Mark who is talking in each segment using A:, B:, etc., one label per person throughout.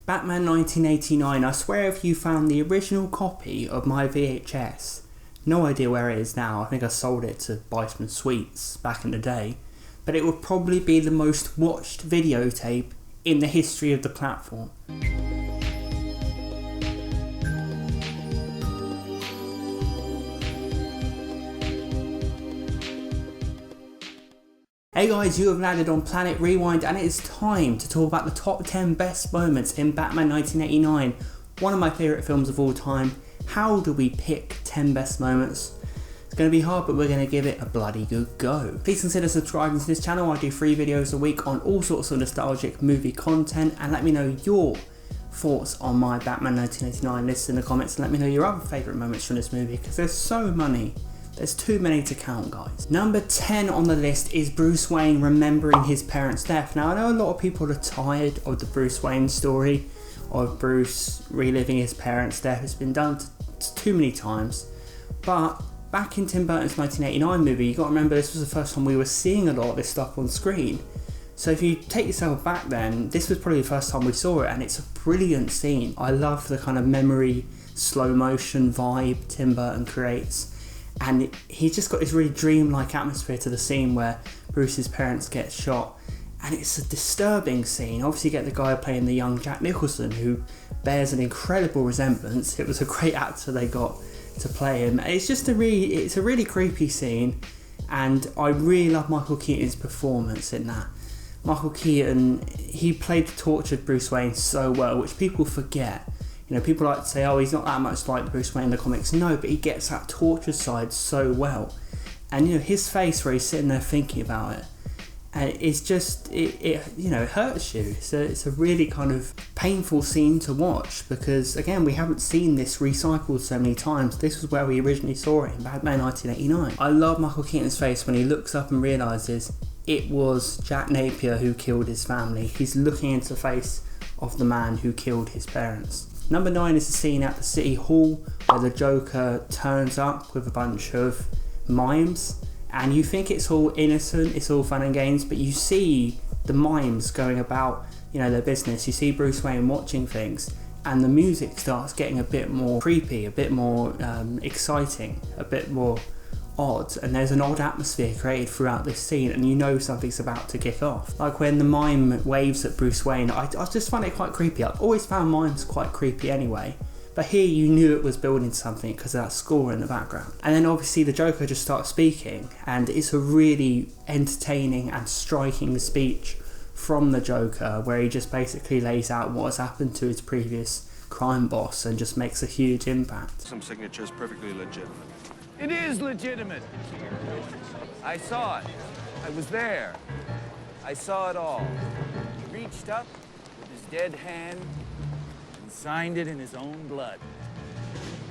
A: Batman 1989, I swear if you found the original copy of my VHS, no idea where it is now, I think I sold it to buy some sweets back in the day, but it would probably be the most watched videotape in the history of the platform. Hey guys, you have landed on Planet Rewind and it is time to talk about the top 10 best moments in Batman 1989, one of my favourite films of all time. How do we pick 10 best moments? It's going to be hard, but we're going to give it a bloody good go. Please consider subscribing to this channel. I do 3 videos a week on all sorts of nostalgic movie content, and let me know your thoughts on my Batman 1989 list in the comments, and let me know your other favourite moments from this movie, because there's so many. There's too many to count, guys. Number 10 on the list is Bruce Wayne remembering his parents' death. Now, I know a lot of people are tired of the Bruce Wayne story, of Bruce reliving his parents' death. It's been done too many times. But back in Tim Burton's 1989 movie, you got to remember this was the first time we were seeing a lot of this stuff on screen. So if you take yourself back then, this was probably the first time we saw it, and it's a brilliant scene. I love the kind of memory, slow motion vibe Tim Burton creates. And he's just got this really dreamlike atmosphere to the scene where Bruce's parents get shot. And it's a disturbing scene. Obviously you get the guy playing the young Jack Nicholson, who bears an incredible resemblance. It was a great actor they got to play him. It's a really creepy scene. And I really love Michael Keaton's performance in that. Michael Keaton, he played the tortured Bruce Wayne so well, which people forget. You know, people like to say, oh, he's not that much like Bruce Wayne in the comics. No, but he gets that torture side so well. And, you know, his face where he's sitting there thinking about it, and it's just, it hurts you. It's a really kind of painful scene to watch because, again, we haven't seen this recycled so many times. This was where we originally saw it in Batman 1989. I love Michael Keaton's face when he looks up and realises it was Jack Napier who killed his family. He's looking into the face of the man who killed his parents. Number 9 is the scene at the City Hall where the Joker turns up with a bunch of mimes, and you think it's all innocent, it's all fun and games, but you see the mimes going about, you know, their business. You see Bruce Wayne watching things, and the music starts getting a bit more creepy, a bit more exciting, a bit more odd, and there's an odd atmosphere created throughout this scene, and you know something's about to kick off. Like when the mime waves at Bruce Wayne, I just find it quite creepy. I've always found mimes quite creepy anyway, but here you knew it was building something because of that score in the background. And then obviously the Joker just starts speaking, and it's a really entertaining and striking speech from the Joker where he just basically lays out what has happened to his previous crime boss and just makes a huge impact.
B: Some signatures perfectly legitimate.
C: It is legitimate. I saw it. I was there. I saw it all. He reached up with his dead hand and signed it in his own blood.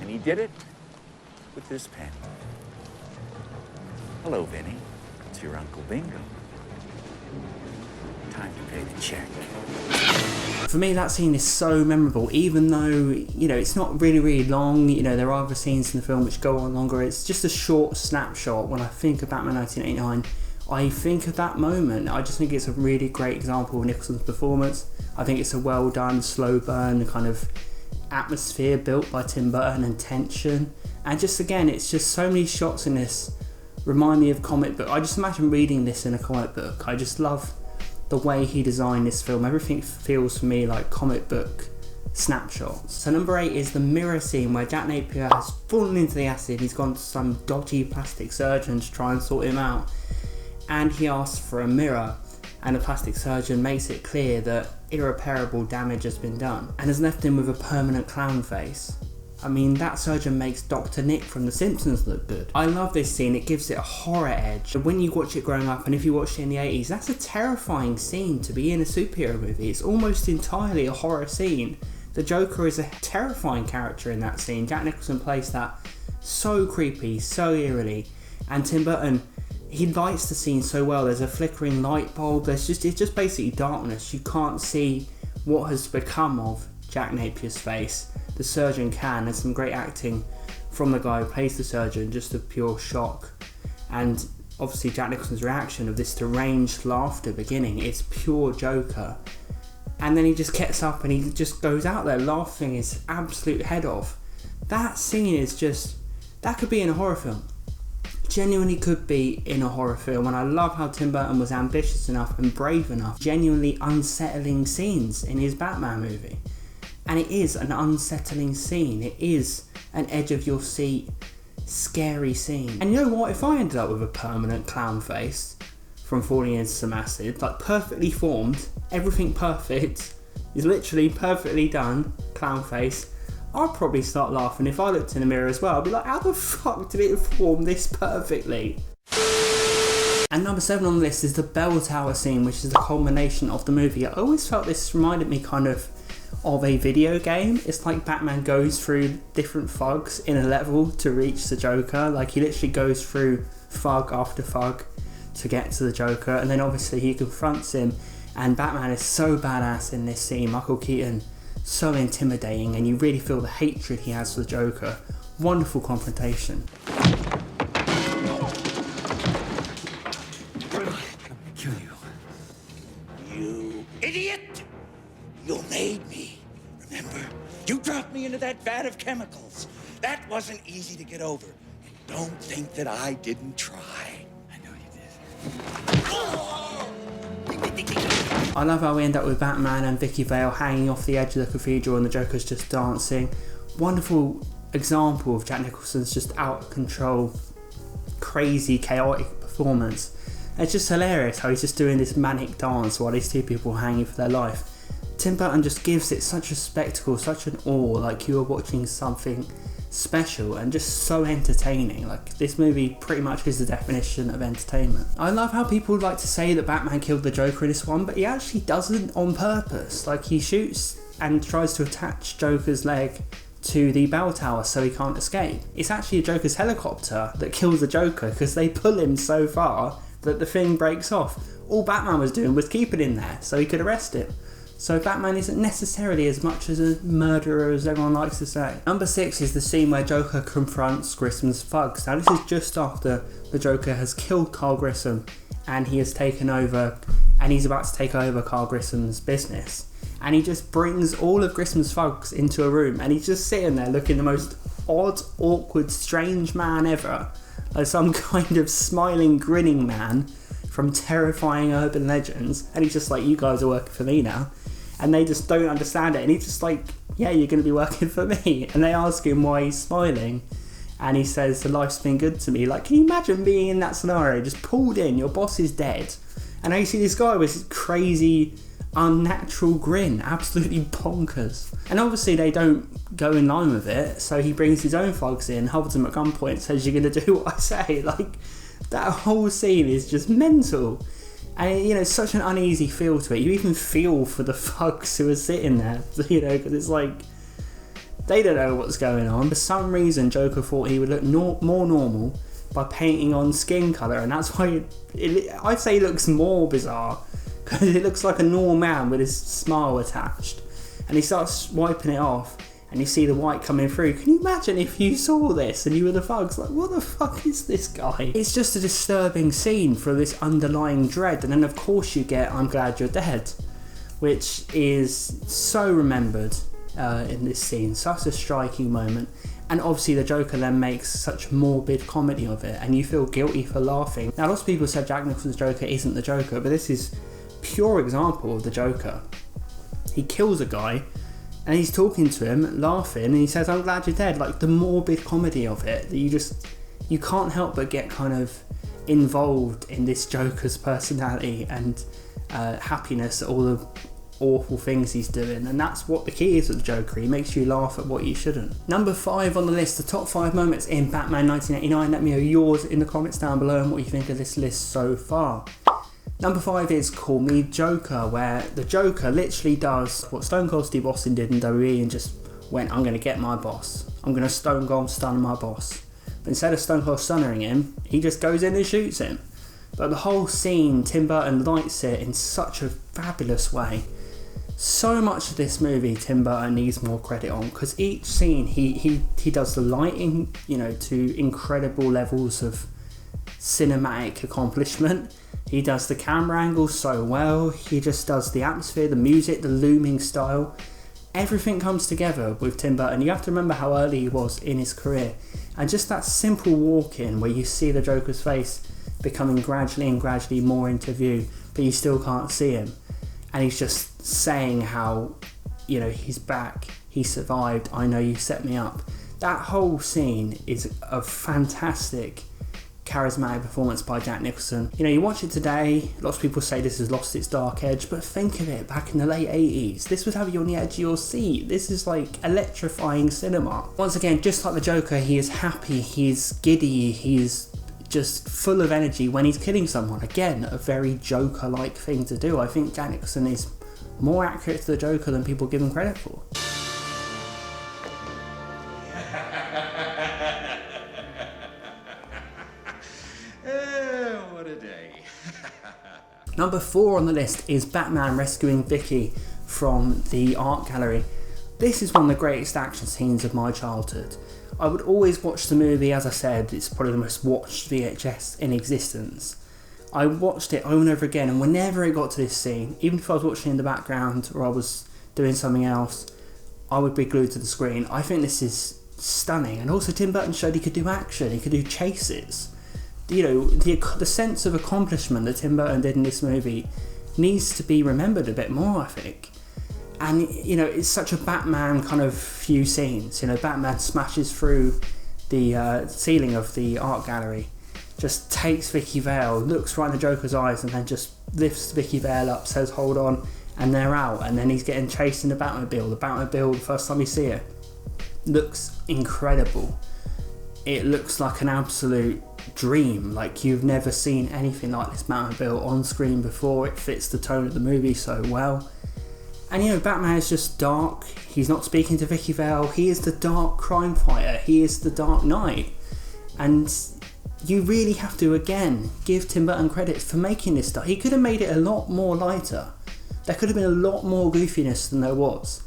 C: And he did it with this pen. Hello, Vinny. It's your Uncle Bingo. Time to pay the check.
A: For me, that scene is so memorable, even though, you know, it's not really long. You know, there are other scenes in the film which go on longer. It's just a short snapshot. When I think of Batman 1989, I think of that moment. I just think it's a really great example of Nicholson's performance. I think it's a well done, slow burn kind of atmosphere built by Tim Burton and tension. And just, again, it's just so many shots in this remind me of comic book. I just imagine reading this in a comic book. I just love the way he designed this film. Everything feels for me like comic book snapshots. So number 8 is the mirror scene where Jack Napier has fallen into the acid. He's gone to some dodgy plastic surgeon to try and sort him out, and he asks for a mirror, and the plastic surgeon makes it clear that irreparable damage has been done and has left him with a permanent clown face. I mean, that surgeon makes Dr. Nick from The Simpsons look good. I love this scene, it gives it a horror edge. When you watch it growing up, and if you watched it in the 80s, that's a terrifying scene to be in a superhero movie. It's almost entirely a horror scene. The Joker is a terrifying character in that scene. Jack Nicholson plays that so creepy, so eerily. And Tim Burton, he lights the scene so well. There's a flickering light bulb. It's just basically darkness. You can't see what has become of Jack Napier's face. The surgeon can. There's some great acting from the guy who plays the surgeon, just a pure shock. And obviously Jack Nicholson's reaction of this deranged laughter beginning, it's pure Joker. and then he just gets up and he just goes out there laughing his absolute head off. That scene is just, that could be in a horror film. Genuinely could be in a horror film, and I love how Tim Burton was ambitious enough and brave enough. Genuinely unsettling scenes in his Batman movie. And it is an unsettling scene. It is an edge of your seat, scary scene. And you know what? If I ended up with a permanent clown face from falling into some acid, like perfectly formed, everything perfect, is literally perfectly done, clown face, I'd probably start laughing if I looked in the mirror as well. I'd be like, how the fuck did it form this perfectly? And number 7 on the list is the bell tower scene, which is the culmination of the movie. I always felt this reminded me kind of a video game. It's like Batman goes through different thugs in a level to reach the Joker. Like he literally goes through thug after thug to get to the Joker, and then obviously he confronts him, and Batman is so badass in this scene. Michael Keaton, so intimidating, and you really feel the hatred he has for the Joker. Wonderful confrontation.
C: Kill you.
D: You idiot! You made me. Remember? You dropped me into that vat of chemicals. That wasn't easy to get over. And don't think that I didn't try.
C: I know you did.
A: I love how we end up with Batman and Vicky Vale hanging off the edge of the cathedral and the Joker's just dancing. Wonderful example of Jack Nicholson's just out of control, crazy, chaotic performance. And it's just hilarious how he's just doing this manic dance while these two people are hanging for their life. Tim Burton just gives it such a spectacle, such an awe, like you are watching something special and just so entertaining. Like this movie pretty much is the definition of entertainment. I love how people like to say that Batman killed the Joker in this one, but he actually doesn't on purpose. Like he shoots and tries to attach Joker's leg to the bell tower so he can't escape. It's actually Joker's helicopter that kills the Joker because they pull him so far that the thing breaks off. All Batman was doing was keeping him there so he could arrest him. So Batman isn't necessarily as much as a murderer as everyone likes to say. Number 6 is the scene where Joker confronts Grissom's thugs. Now this is just after the Joker has killed Carl Grissom and he has taken over, and he's about to take over Carl Grissom's business. And he just brings all of Grissom's thugs into a room, and he's just sitting there looking the most odd, awkward, strange man ever. Like some kind of smiling, grinning man from terrifying urban legends. And he's just like, you guys are working for me now. And they just don't understand it, and he's just like, yeah, you're going to be working for me. And they ask him why he's smiling, and he says, the life's been good to me. Like, can you imagine being in that scenario, just pulled in, your boss is dead, and now you see this guy with this crazy, unnatural grin, absolutely bonkers. And obviously they don't go in line with it, so he brings his own thugs in, holds them at gunpoint, says, you're going to do what I say. Like, that whole scene is just mental. And you know, such an uneasy feel to it. You even feel for the thugs who are sitting there, you know, because it's like, they don't know what's going on. For some reason, Joker thought he would look more normal by painting on skin colour, and that's why I'd say he looks more bizarre, because it looks like a normal man with his smile attached. And he starts wiping it off, and you see the white coming through. Can you imagine if you saw this and you were the thugs? Like, what the fuck is this guy? It's just a disturbing scene for this underlying dread. And then of course you get I'm Glad You're Dead, which is so remembered in this scene. Such a striking moment. And obviously the Joker then makes such morbid comedy of it, and you feel guilty for laughing. Now lots of people said Jack Nicholson's Joker isn't the Joker, but this is pure example of the Joker. He kills a guy, and he's talking to him, laughing, and he says, I'm glad you're dead. Like, the morbid comedy of it, that you can't help but get kind of involved in this Joker's personality and happiness at all the awful things he's doing. And that's what the key is with the Joker. He makes you laugh at what you shouldn't. Number 5 on the list, the top 5 moments in Batman 1989. Let me know yours in the comments down below and what you think of this list so far. Number 5 is Call Me Joker, where the Joker literally does what Stone Cold Steve Austin did in WWE and just went, I'm going to get my boss. I'm going to Stone Cold stun my boss. But instead of Stone Cold stunning him, he just goes in and shoots him. But the whole scene, Tim Burton lights it in such a fabulous way. So much of this movie Tim Burton needs more credit on, because each scene he does the lighting, you know, to incredible levels of cinematic accomplishment. He does the camera angles so well, he just does the atmosphere, the music, the looming style. Everything comes together with Tim Burton. You have to remember how early he was in his career. And just that simple walk in where you see the Joker's face becoming gradually and gradually more into view, but you still can't see him. And he's just saying how, you know, he's back, he survived, I know you set me up. That whole scene is a fantastic, charismatic performance by Jack Nicholson. You know, you watch it today, lots of people say this has lost its dark edge, but think of it, back in the late 80s, this would have you on the edge of your seat. This is like electrifying cinema. Once again, just like the Joker, he is happy, he's giddy, he's just full of energy when he's killing someone. Again, a very Joker-like thing to do. I think Jack Nicholson is more accurate to the Joker than people give him credit for.
D: What a day.
A: Number 4 on the list is Batman rescuing Vicky from the art gallery. This is one of the greatest action scenes of my childhood. I would always watch the movie, as I said, it's probably the most watched VHS in existence. I watched it over and over again, and whenever it got to this scene, even if I was watching in the background or I was doing something else, I would be glued to the screen. I think this is stunning, and also Tim Burton showed he could do action, he could do chases. You know, the sense of accomplishment that Tim Burton did in this movie needs to be remembered a bit more, I think. And, you know, it's such a Batman kind of few scenes. You know, Batman smashes through the ceiling of the art gallery, just takes Vicky Vale, looks right in the Joker's eyes, and then just lifts Vicky Vale up, says hold on, and they're out. And then he's getting chased in the Batmobile. The Batmobile, the first time you see it, looks incredible. It looks like an absolute dream. Like, you've never seen anything like this Batmobile on screen before. It fits the tone of the movie so well. And, you know, Batman is just dark. He's not speaking to Vicky Vale. He is the dark crime fighter. He is the Dark Knight. And you really have to, again, give Tim Burton credit for making this stuff. He could have made it a lot more lighter. There could have been a lot more goofiness than there was.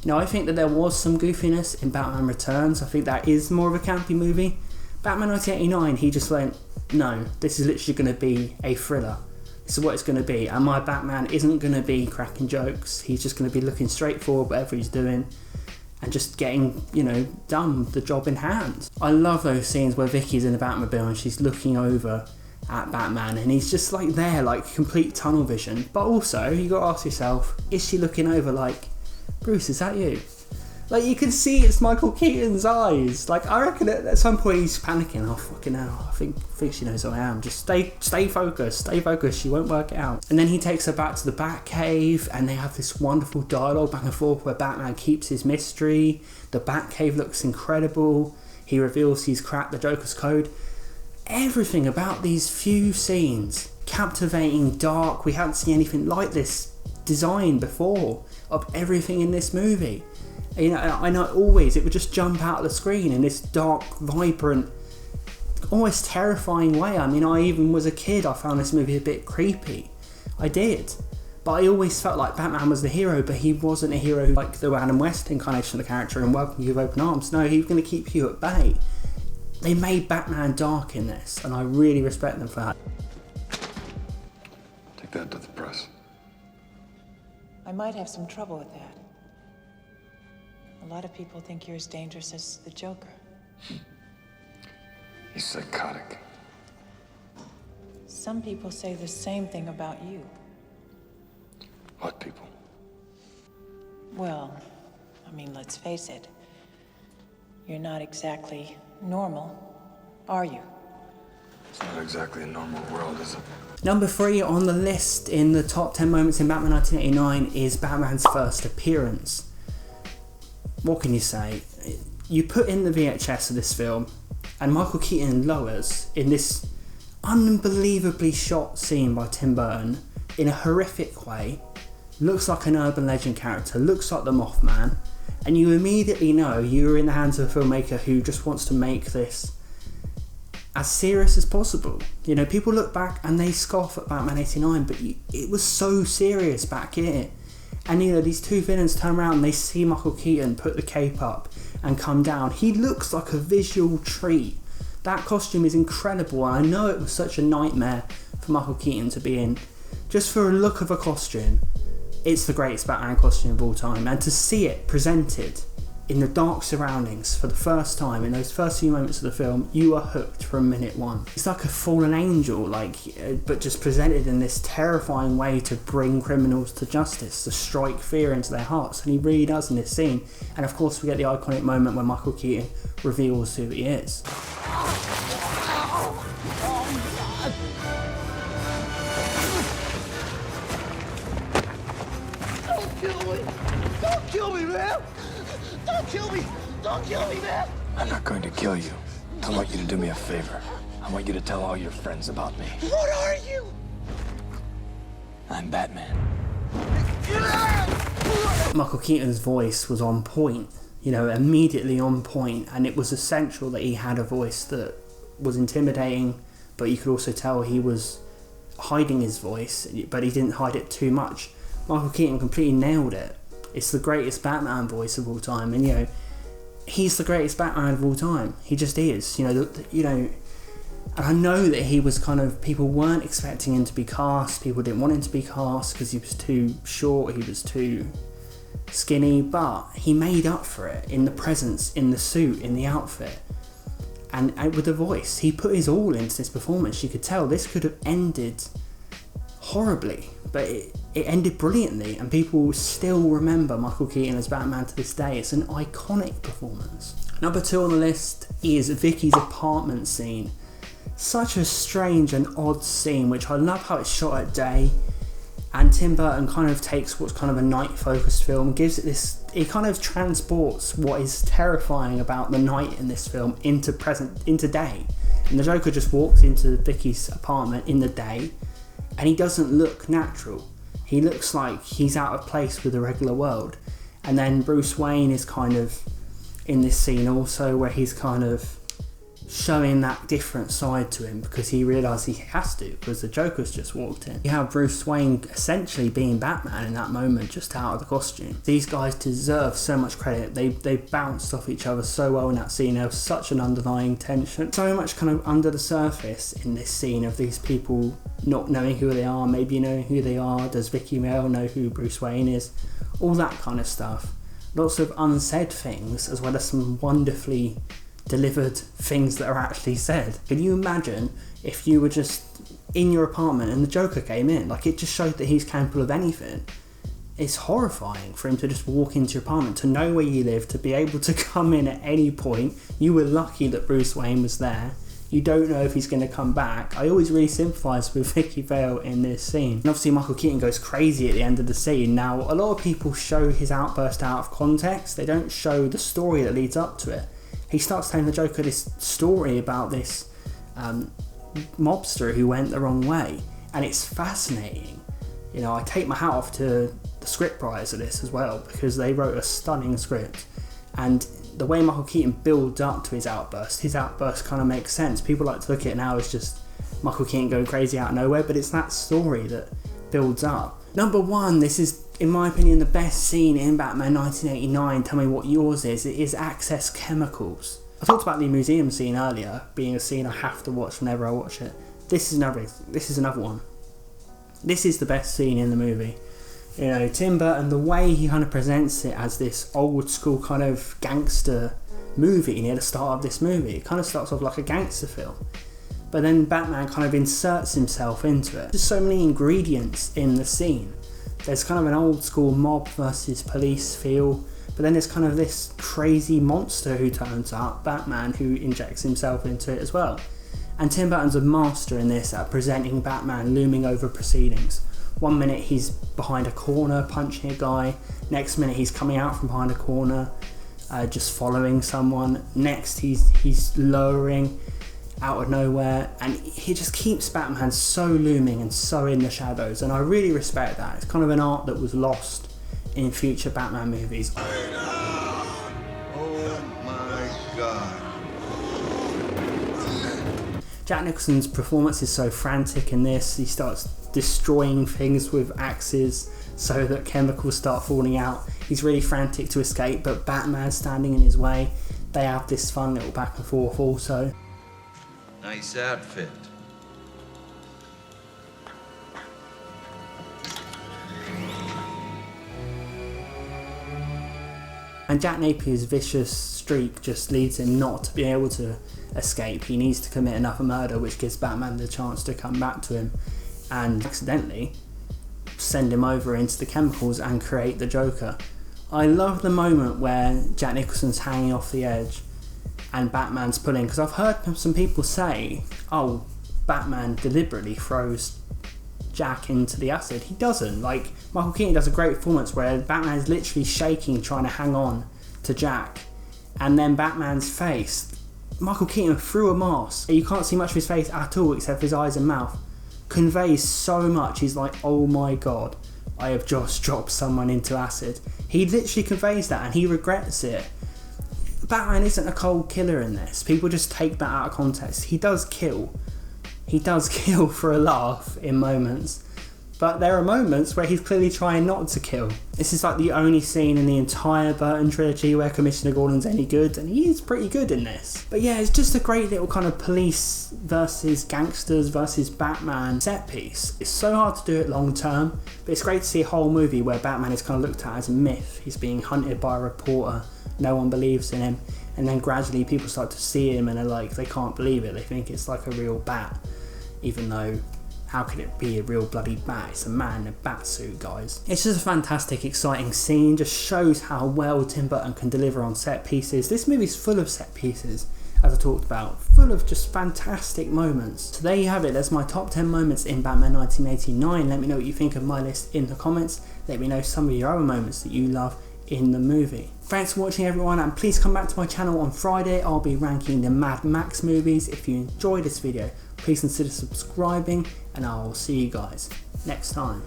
A: You know, I think that there was some goofiness in Batman Returns. I think that is more of a campy movie. Batman 1989, he just went, no, this is literally going to be a thriller. This is what it's going to be. And my Batman isn't going to be cracking jokes. He's just going to be looking straight forward, whatever he's doing, and just getting, you know, done the job in hand. I love those scenes where Vicky's in the Batmobile and she's looking over at Batman, and he's just like there, like complete tunnel vision. But also, you got to ask yourself, is she looking over like, Bruce, is that you? Like, you can see it's Michael Keaton's eyes. Like, I reckon at some point he's panicking. Oh, fucking hell, I think she knows who I am. Just stay focused, she won't work it out. And then he takes her back to the Batcave, and they have this wonderful dialogue back and forth where Batman keeps his mystery. The Batcave looks incredible. He reveals he's cracked the Joker's code. Everything about these few scenes, captivating, dark. We haven't seen anything like this design before of everything in this movie. You know, I know always it would just jump out of the screen in this dark, vibrant, almost terrifying way. I mean, I even was a kid, I found this movie a bit creepy. I did. But I always felt like Batman was the hero, but he wasn't a hero like the Adam West incarnation of the character and welcome you with open arms. No, he was going to keep you at bay. They made Batman dark in this, and I really respect them for that.
B: Take that to the press.
E: I might have some trouble with that. A lot of people think you're as dangerous as the Joker.
B: He's psychotic.
E: Some people say the same thing about you.
B: What people?
E: Well, I mean, let's face it. You're not exactly normal, are you?
B: It's not exactly a normal world, is it?
A: Number 3 on the list in the top 10 moments in Batman 1989 is Batman's first appearance. What can you say? You put in the VHS of this film, and Michael Keaton lowers in this unbelievably shot scene by Tim Burton in a horrific way. Looks like an urban legend character, looks like the Mothman, and you immediately know you're in the hands of a filmmaker who just wants to make this as serious as possible. You know, people look back and they scoff at Batman 89, but it was so serious back here. And, you know, these two villains turn around and they see Michael Keaton put the cape up and come down. He looks like a visual treat That costume is incredible, and I know it was such a nightmare for Michael Keaton to be in. Just for a look of a costume, it's the greatest Batman costume of all time, and to see it presented in the dark surroundings for the first time, in those first few moments of the film, you are hooked from minute one. It's like a fallen angel, but just presented in this terrifying way to bring criminals to justice, to strike fear into their hearts, and he really does in this scene. And of course we get the iconic moment when Michael Keaton reveals who he is.
F: Don't kill me! Don't kill me, man! Don't kill me! Don't kill me, man!
B: I'm not going to kill you. I want you to do me a favor. I want you to tell all your friends about me.
F: What are you?
B: I'm Batman.
A: Michael Keaton's voice was on point, immediately on point, and it was essential that he had a voice that was intimidating, but you could also tell he was hiding his voice, but he didn't hide it too much. Michael Keaton completely nailed it. It's the greatest Batman voice of all time, and he's the greatest Batman of all time. He just is, and I know that he was people weren't expecting him to be cast, people didn't want him to be cast because he was too short, he was too skinny, but he made up for it in the presence, in the suit, in the outfit, and with the voice. He put his all into this performance. You could tell this could have ended horribly, but it ended brilliantly, and people still remember Michael Keaton as Batman to this day. It's an iconic performance. Number 2 on the list is Vicky's apartment scene. Such a strange and odd scene, which I love how it's shot at day, and Tim Burton takes what's a night focused film, gives it this, it transports what is terrifying about the night in this film into day, and the Joker just walks into Vicky's apartment in the day and he doesn't look natural. He looks like he's out of place with the regular world. And then Bruce Wayne is in this scene also, where he's showing that different side to him because he realised he has to, because the Joker's just walked in. You have Bruce Wayne essentially being Batman in that moment, just out of the costume. These guys deserve so much credit. They bounced off each other so well in that scene. There was such an underlying tension, so much under the surface in this scene of these people not knowing who they are, maybe knowing who they are. Does Vicky Vale know who Bruce Wayne is? All that kind of stuff. Lots of unsaid things, as well as some wonderfully delivered things that are actually said. Can you imagine if you were just in your apartment and the Joker came in? It just showed that he's capable of anything. It's horrifying for him to just walk into your apartment, to know where you live, to be able to come in at any point. You were lucky that Bruce Wayne was there. You don't know if he's going to come back. I always really sympathise with Vicky Vale in this scene. And obviously Michael Keaton goes crazy at the end of the scene. Now, a lot of people show his outburst out of context. They don't show the story that leads up to it. He starts telling the Joker this story about this mobster who went the wrong way, and it's fascinating. I take my hat off to the scriptwriters of this as well, because they wrote a stunning script, and the way Michael Keaton builds up to his outburst makes sense. People like to look at it now as just Michael Keaton going crazy out of nowhere, but it's that story that builds up. Number 1, this is, in my opinion, the best scene in Batman 1989. Tell me what yours is. It is Access Chemicals. I talked about the museum scene earlier being a scene I have to watch whenever I watch it. This is another one. This is the best scene in the movie. Tim Burton, the way he presents it as this old school gangster movie near the start of this movie. It starts off like a gangster film, but then Batman inserts himself into it. There's so many ingredients in the scene. There's an old school mob versus police feel, but then there's this crazy monster who turns up, Batman, who injects himself into it as well. And Tim Burton's a master in this at presenting Batman looming over proceedings. One minute he's behind a corner punching a guy, next minute he's coming out from behind a corner just following someone, next he's lowering out of nowhere, and he just keeps Batman so looming and so in the shadows, and I really respect that. It's an art that was lost in future Batman movies.
F: Oh my God.
A: Jack Nicholson's performance is so frantic in this. He starts destroying things with axes so that chemicals start falling out. He's really frantic to escape, but Batman's standing in his way. They have this fun little back and forth also.
G: Nice outfit.
A: And Jack Napier's vicious streak just leads him not to be able to escape. He needs to commit another murder, which gives Batman the chance to come back to him and accidentally send him over into the chemicals and create the Joker. I love the moment where Jack Nicholson's hanging off the edge and Batman's pulling, because I've heard some people say, oh, Batman deliberately throws Jack into the acid. He doesn't. Like, Michael Keaton does a great performance where Batman is literally shaking trying to hang on to Jack, and then Batman's face, Michael Keaton through a mask, you can't see much of his face at all except for his eyes and mouth, conveys so much. He's like, oh my god, I have just dropped someone into acid. He literally conveys that and he regrets it. Batman isn't a cold killer in this. People just take that out of context. He does kill. He does kill for a laugh in moments, but there are moments where he's clearly trying not to kill. This is like the only scene in the entire Burton trilogy where Commissioner Gordon's any good, and he is pretty good in this. But yeah, it's just a great little kind of police versus gangsters versus Batman set piece. It's so hard to do it long term, but it's great to see a whole movie where Batman is kind of looked at as a myth. He's being hunted by a reporter, no one believes in him, and then gradually people start to see him and are like, they can't believe it, they think it's like a real bat, even though how could it be a real bloody bat? It's a man in a bat suit, guys. It's just a fantastic, exciting scene. Just shows how well Tim Burton can deliver on set pieces. This movie's full of set pieces, as I talked about, full of just fantastic moments. So there you have it. That's my top 10 moments in Batman 1989. Let me know what you think of my list in the comments. Let me know some of your other moments that you love in the movie. Thanks for watching, everyone, and please come back to my channel on Friday. I'll be ranking the Mad Max movies. If you enjoyed this video, please consider subscribing, and I'll see you guys next time.